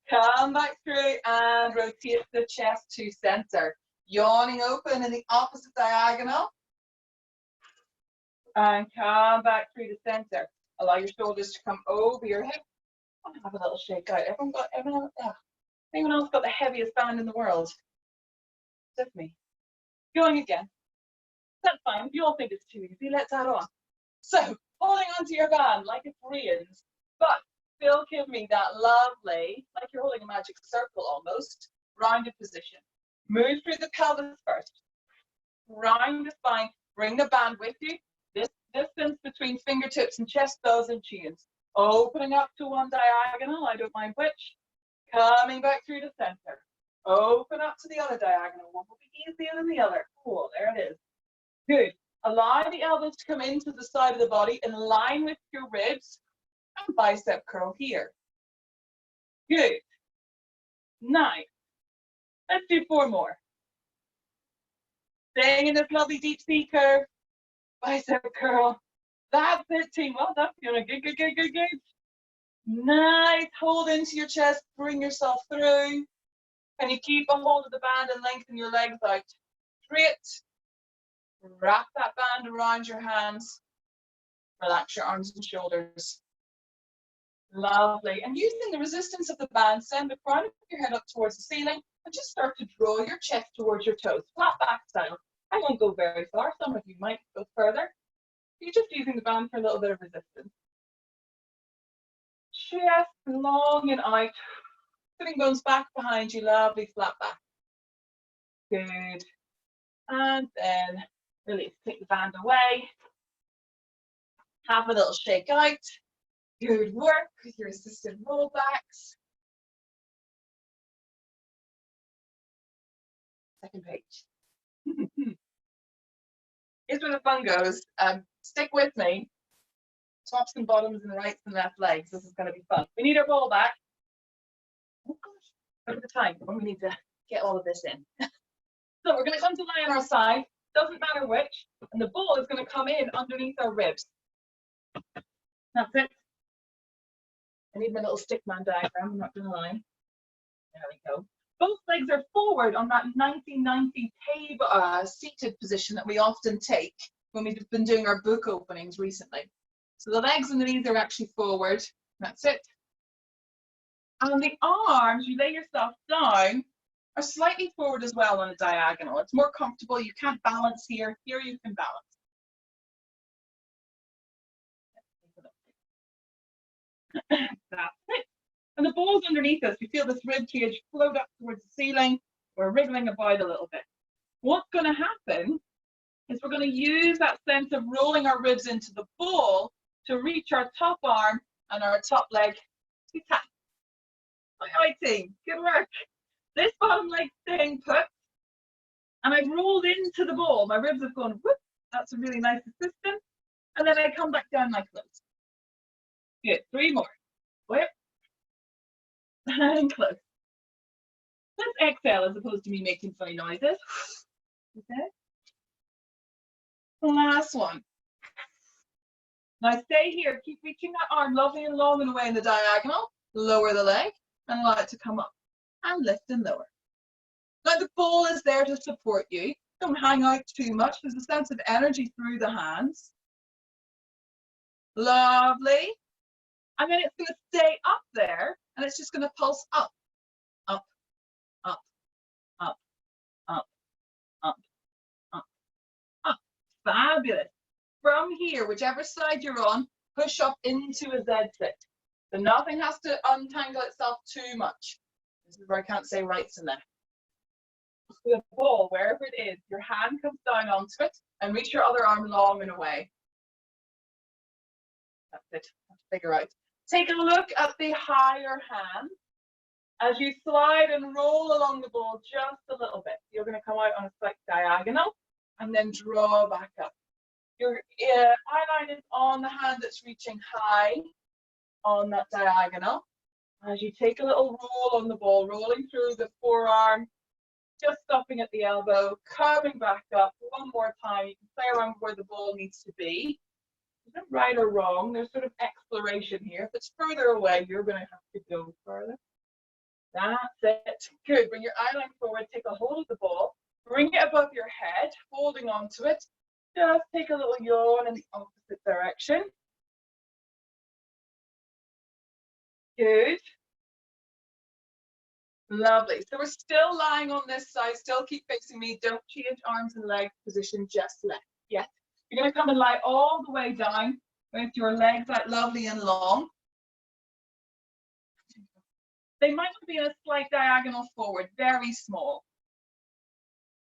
Come back through and rotate the chest to center. Yawning open in the opposite diagonal. And come back through to center. Allow your shoulders to come over your hip. Have a little shake out. Anyone else got the heaviest band in the world? Just me. Going again. That's fine. If you all think it's too easy, let's add on. So, holding onto your band like it rains, but still give me that lovely, like you're holding a magic circle almost, rounded position. Move through the pelvis first. Round the spine. Bring the band with you. This distance between fingertips and chest, bells and chins. Opening up to one diagonal, I don't mind which. Coming back through the center. Open up to the other diagonal. One will be easier than the other. Cool, there it is. Good. Allow the elbows to come into the side of the body in line with your ribs and bicep curl here. Good. Nice. Let's do 4 more. Staying in this lovely deep C curve. Bicep curl. That's it, team. Well done, Fiona. Good, good, good, good, good. Nice. Hold into your chest. Bring yourself through. Can you keep a hold of the band and lengthen your legs out? Straight. Wrap that band around your hands. Relax your arms and shoulders. Lovely. And using the resistance of the band, send the crown of your head up towards the ceiling and just start to draw your chest towards your toes. Flat back style. I won't go very far. Some of you might go further. You're just using the band for a little bit of resistance. Chest long and out. Sitting bones back behind you. Lovely. Flat back. Good. And then release. Take the band away. Have a little shake out. Good work with your assisted rollbacks. Second page. Here's where the fun goes. Stick with me. Tops and bottoms and rights and left legs. This is going to be fun. We need our ball back. Oh gosh, look at the time when we need to get all of this in. So we're going to come to lie on our side. Doesn't matter which. And the ball is going to come in underneath our ribs. That's it. I need my little stickman diagram. I'm not going to lie. There we go. Both legs are forward on that 90-90 seated position that we often take when we've been doing our book openings recently. So the legs and the knees are actually forward. That's it. And the arms, you lay yourself down, are slightly forward as well on a diagonal. It's more comfortable. You can't balance here. Here you can balance. That's it. And the ball's underneath us. You feel this rib cage float up towards the ceiling. We're wriggling about a little bit. What's going to happen is we're going to use that sense of rolling our ribs into the ball to reach our top arm and our top leg to tap. All right, team. Good work. This bottom leg staying put. And I've rolled into the ball. My ribs have gone whoop. That's a really nice assistance. And then I come back down like this. Good. 3 more. Whip. And close. Let's exhale as opposed to me making funny noises. Okay. Last one. Now stay here. Keep reaching that arm lovely and long and away in the diagonal. Lower the leg and allow it to come up. And lift and lower. Now the ball is there to support you. Don't hang out too much. There's a sense of energy through the hands. Lovely. And then it's going to stay up there and it's just going to pulse up, up, up, up, up, up, up, up. Fabulous. From here, whichever side you're on, push up into a Z sit. So nothing has to untangle itself too much. This is where I can't say rights and left. The ball, wherever it is, your hand comes down onto it and reach your other arm long and away. That's it. Let's figure out. Take a look at the higher hand as you slide and roll along the ball just a little bit. You're going to come out on a slight diagonal and then draw back up. Your eyeline is on the hand that's reaching high on that diagonal. As you take a little roll on the ball, rolling through the forearm, just stopping at the elbow, coming back up. One more time. You can play around where the ball needs to be. There's no right or wrong. There's sort of exploration here. If it's further away, you're going to have to go further. That's it. Good. Bring your eyeline forward. Take a hold of the ball. Bring it above your head, holding on to it. Just take a little yawn in the opposite direction. Good. Lovely. So we're still lying on this side. Still keep facing me. Don't change arms and leg position just left yet. You're going to come and lie all the way down with your legs out lovely and long. They might be a slight diagonal forward, very small.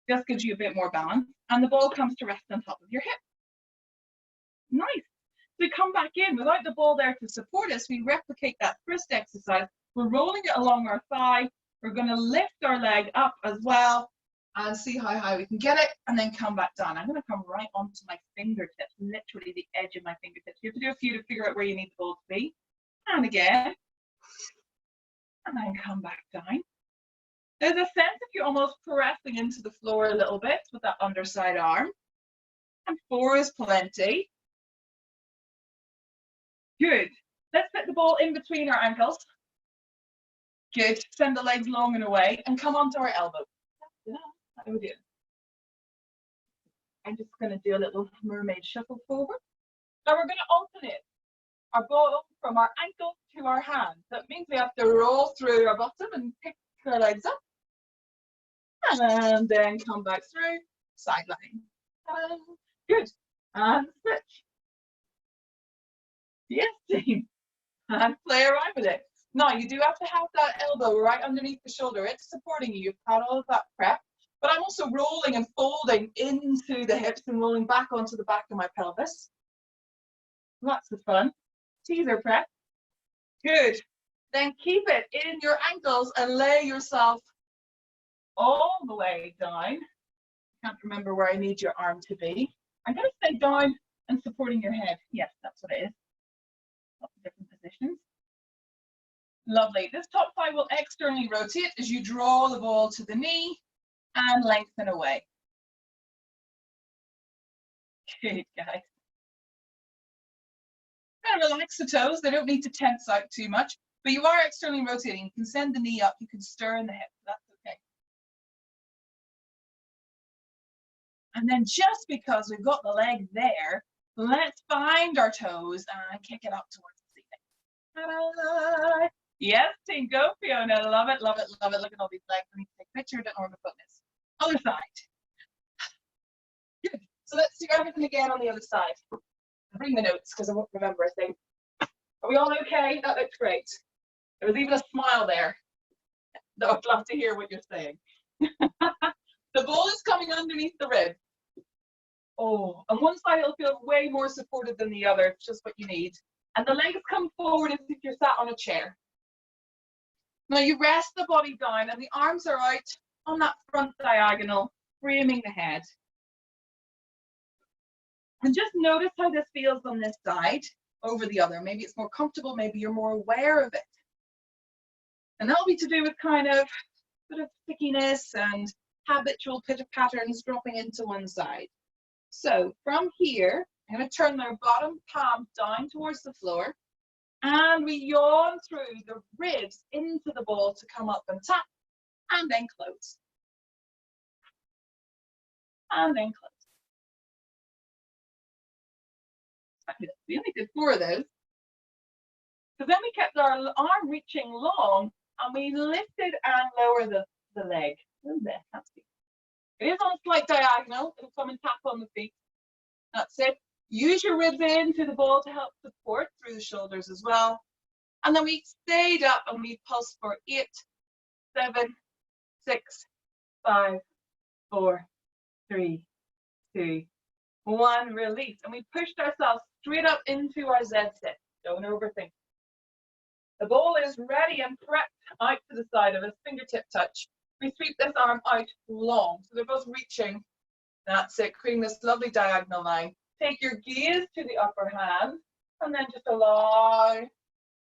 Just gives you a bit more balance. And the ball comes to rest on top of your hip. Nice. So we come back in without the ball there to support us. We replicate that first exercise. We're rolling it along our thigh. We're going to lift our leg up as well and see how high we can get it and then come back down. I'm going to come right onto my fingertips, literally the edge of my fingertips. You have to do a few to figure out where you need the ball to be. And again. And then come back down. There's a sense of you almost pressing into the floor a little bit with that underside arm. And 4 is plenty. Good. Let's put the ball in between our ankles. Good. Send the legs long and away and come onto our elbow. Yeah, how do we do? I'm just going to do a little mermaid shuffle forward. Now we're going to alternate our ball from our ankle to our hand. That means we have to roll through our bottom and pick our legs up. And then come back through, sideline. Good. And switch. Yes, team. And play around with it. Now, you do have to have that elbow right underneath the shoulder. It's supporting you. You've had all of that prep. But I'm also rolling and folding into the hips and rolling back onto the back of my pelvis. Lots of fun. Teaser prep. Good. Then keep it in your ankles and lay yourself all the way down. Can't remember where I need your arm to be. I'm going to stay down and supporting your head. Yes, that's what it is. Lots of different positions. Lovely. This top thigh will externally rotate as you draw the ball to the knee and lengthen away. Good, guys. Kind of relax the toes. They don't need to tense out too much, but you are externally rotating. You can send the knee up. You can stir in the hip. That's okay. And then just because we've got the leg there, let's find our toes and kick it up towards the ceiling. Ta-da! Yes, team, go Fiona. Love it, love it, love it. Look at all these legs. I need to take a picture. Don't know where my phone is. Other side. Good. So let's do everything again on the other side. Bring the notes because I won't remember a thing. Are we all okay? That looks great. There was even a smile there. That I'd love to hear what you're saying. The ball is coming underneath the rib. Oh, and one side will feel way more supported than the other. It's just what you need. And the legs come forward as if you're sat on a chair. Now you rest the body down and the arms are out on that front diagonal, framing the head. And just notice how this feels on this side over the other. Maybe it's more comfortable, maybe you're more aware of it. And that'll be to do with kind of bit of stickiness and habitual patterns dropping into one side. So from here, I'm going to turn my bottom palm down towards the floor. And we yawn through the ribs into the ball to come up and tap, and then close. And then close. We only did 4 of those. So then we kept our arm reaching long, and we lifted and lowered the leg. A little bit, that's it. It is on a slight diagonal. It'll come and tap on the feet. That's it. Use your ribs into the ball to help support through the shoulders as well. And then we stayed up and we pulsed for 8, 7, 6, 5, 4, 3, 2, 1. Release. And we pushed ourselves straight up into our Z sit. Don't overthink. The ball is ready and prepped out to the side of us, fingertip touch. We sweep this arm out long, so they're both reaching. That's it, creating this lovely diagonal line. Take your gaze to the upper hand, and then just allow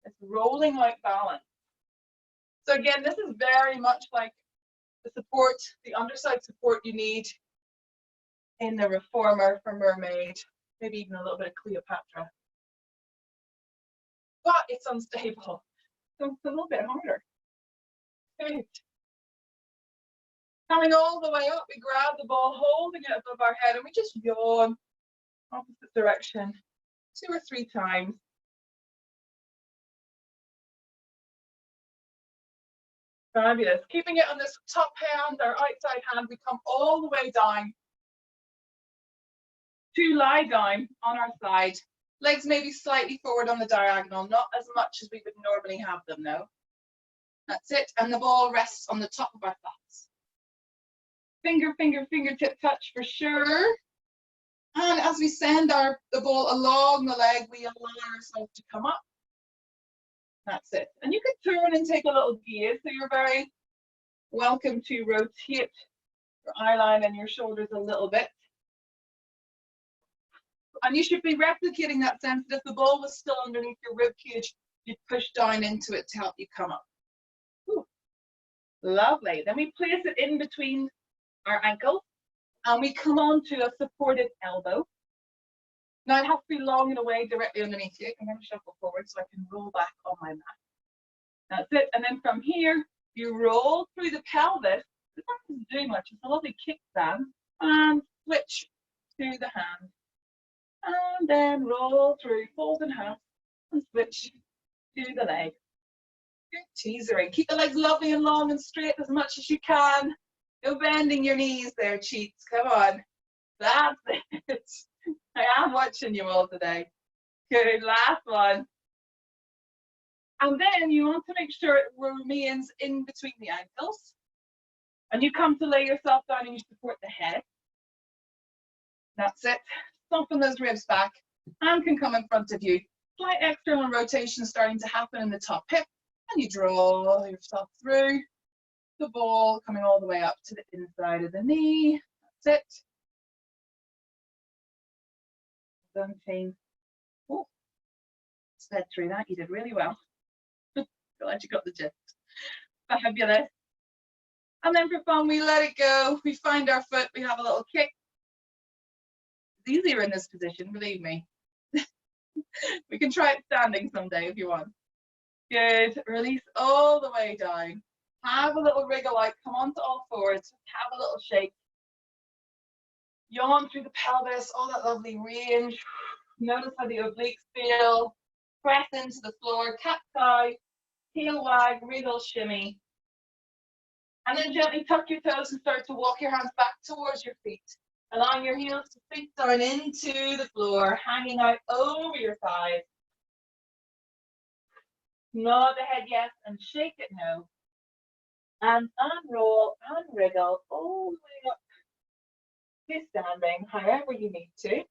this rolling out balance. So again, this is very much like the support, the underside support you need in the reformer for mermaid, maybe even a little bit of Cleopatra. But it's unstable, so it's a little bit harder. Good. Coming all the way up, we grab the ball, holding it above our head, and we just yawn opposite direction 2 or 3 times. Fabulous. Keeping it on this top hand, our outside hand, we come all the way down to lie down on our side. Legs maybe slightly forward on the diagonal, not as much as we would normally have them, no. That's it, and the ball rests on the top of our thumbs. Fingertip touch for sure. And as we send the ball along the leg, we allow ourselves to come up. That's it. And you can turn and take a little gaze, so you're very welcome to rotate your eye line and your shoulders a little bit. And you should be replicating that sense that if the ball was still underneath your rib cage, you'd push down into it to help you come up. Ooh. Lovely. Then we place it in between our ankles, and we come on to a supported elbow. Now it has to be long and away directly underneath you. I'm going to shuffle forward so I can roll back on my mat. That's it. And then from here, you roll through the pelvis. It's not doing much. It's a lovely kickstand. And switch to the hand. And then roll through, fold in half, and switch to the leg. Good teasering. Keep the legs lovely and long and straight as much as you can. No bending your knees there, cheats. Come on. That's it. I am watching you all today. Good, last one. And then you want to make sure it remains in between the ankles. And you come to lay yourself down and you support the head. That's it. Soften those ribs back. Hand can come in front of you. Slight external rotation starting to happen in the top hip. And you draw yourself through the ball, coming all the way up to the inside of the knee. That's it. Done, team. Oh, sped through that. You did really well. Glad you got the gist. Fabulous. And then for fun, we let it go. We find our foot. We have a little kick. It's easier in this position, believe me. We can try it standing someday if you want. Good. Release all the way down. Have a little wriggle out. Come onto all fours. Have a little shake. Yawn through the pelvis. All that lovely range. Notice how the obliques feel. Press into the floor. Cat cow. Heel wag. Wriggle, shimmy. And then gently tuck your toes and start to walk your hands back towards your feet. Allowing your heels to sink down into the floor, hanging out over your thighs. Nod the head yes and shake it no. And unroll and wriggle all the way up to standing, however you need to.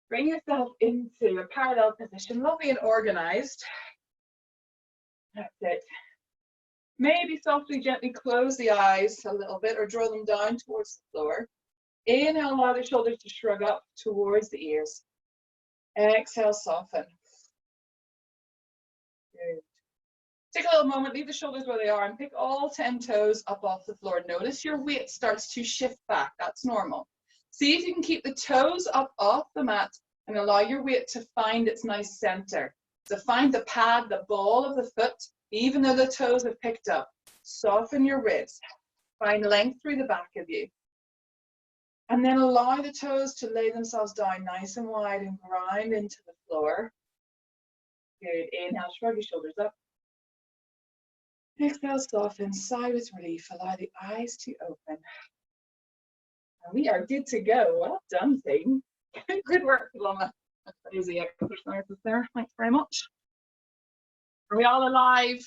Bring yourself into a parallel position, lovely and organized. That's it. Maybe softly, gently close the eyes a little bit or draw them down towards the floor. Inhale, allow the shoulders to shrug up towards the ears. Exhale, soften. Good. Take a little moment, leave the shoulders where they are and pick all 10 toes up off the floor. Notice your weight starts to shift back. That's normal. See if you can keep the toes up off the mat and allow your weight to find its nice center. So find the pad, the ball of the foot, even though the toes have picked up. Soften your ribs. Find length through the back of you. And then allow the toes to lay themselves down nice and wide and grind into the floor. Good. Inhale, shrug your shoulders up. Exhale, soften, sigh with relief. Allow the eyes to open. And we are good to go. Well done, team. Good work, Lama. That's crazy exercises there. Thanks very much. Are we all alive?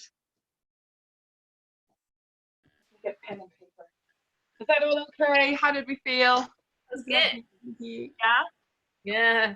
Get pen and paper. Is that all okay? How did we feel? That's good. Yeah. Yeah.